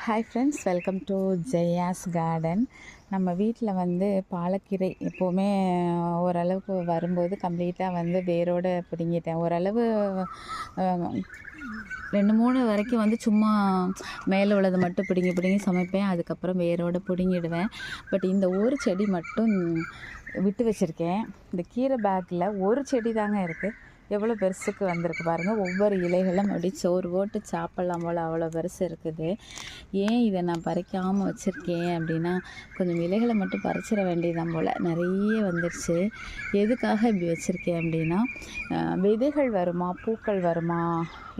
Hi friends, welcome to Jaya's garden. நம்ம வீட்டில் வந்து பாலக்கீரை எப்போவுமே ஓரளவுக்கு வரும்போது கம்ப்ளீட்டாக வந்து வேரோடு பிடுங்கிட்டேன். ஓரளவு 2-3 வரைக்கும் வந்து சும்மா மேலே உள்ளதை மட்டும் பிடுங்கி பிடுங்கி சமைப்பேன். அதுக்கப்புறம் வேரோடு பிடுங்கிடுவேன். பட் இந்த ஒரு செடி மட்டும் விட்டு வச்சுருக்கேன். இந்த கீரை பேக்கில் ஒரு செடி தாங்க இருக்குது. எவ்வளோ பெருசுக்கு வந்திருக்கு பாருங்கள். ஒவ்வொரு இலைகளும் அப்படி சோறு போட்டு சாப்பிட்லாம் போல் அவ்வளோ பெருசு இருக்குது. ஏன் இதை நான் பறிக்காமல் வச்சுருக்கேன் அப்படின்னா, கொஞ்சம் இலைகளை மட்டும் பறிச்சிட வேண்டியதான் போல், நிறைய வந்துடுச்சு. எதுக்காக இப்படி வச்சுருக்கேன் அப்படின்னா, விதைகள் வருமா பூக்கள் வருமா?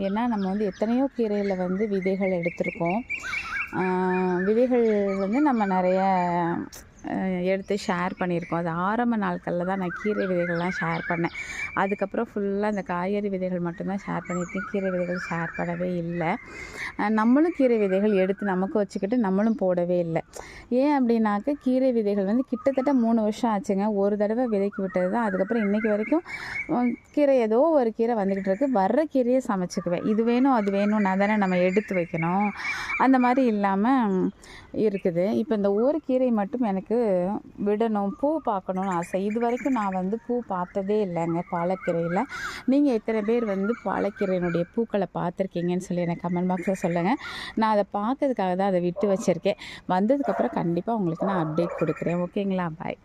ஏன்னா நம்ம வந்து எத்தனையோ கீரையில் வந்து விதைகள் எடுத்திருக்கோம். விதைகள் வந்து நம்ம நிறைய எடுத்து ஷேர் பண்ணியிருக்கோம். அது ஆரம்ப நாட்களில் தான் நான் கீரை விதைகள்லாம் ஷேர் பண்ணேன். அதுக்கப்புறம் ஃபுல்லாக அந்த காய்கறி விதைகள் மட்டும்தான் ஷேர் பண்ணியிருக்கேன். கீரை விதைகள் ஷேர் பண்ணவே இல்லை. நம்மளும் கீரை விதைகள் எடுத்து நமக்கு வச்சுக்கிட்டு நம்மளும் போடவே இல்லை. ஏன் அப்படின்னாக்க, கீரை விதைகள் வந்து கிட்டத்தட்ட 3 வருஷம் ஆச்சுங்க. ஒரு தடவை விதைக்கு விட்டது தான். அதுக்கப்புறம் இன்றைக்கி வரைக்கும் கீரை ஏதோ ஒரு கீரை வந்துக்கிட்டு இருக்குது. வர்ற கீரையை சமைச்சிக்குவேன். இது வேணும் அது வேணும் நான் தானே நம்ம எடுத்து வைக்கணும். அந்த மாதிரி இல்லாமல் இருக்குது. இப்போ இந்த ஒரு கீரை மட்டும் எனக்கு விடணும், பூ பார்க்கணுன்னு ஆசை. இது வரைக்கும் நான் வந்து பூ பார்த்ததே இல்லைங்க பாலக்கீரையில். நீங்கள் எத்தனை பேர் வந்து பாலக்கீரையினுடைய பூக்களை பார்த்துருக்கீங்கன்னு சொல்லி எனக்கு கமெண்ட் பாக்ஸில் சொல்லுங்கள். நான் அதை பார்க்கறதுக்காக தான் அதை விட்டு வச்சுருக்கேன். வந்ததுக்கப்புறம் கண்டிப்பாக உங்களுக்கு நான் அப்டேட் கொடுக்குறேன். ஓகேங்களா? பாய்.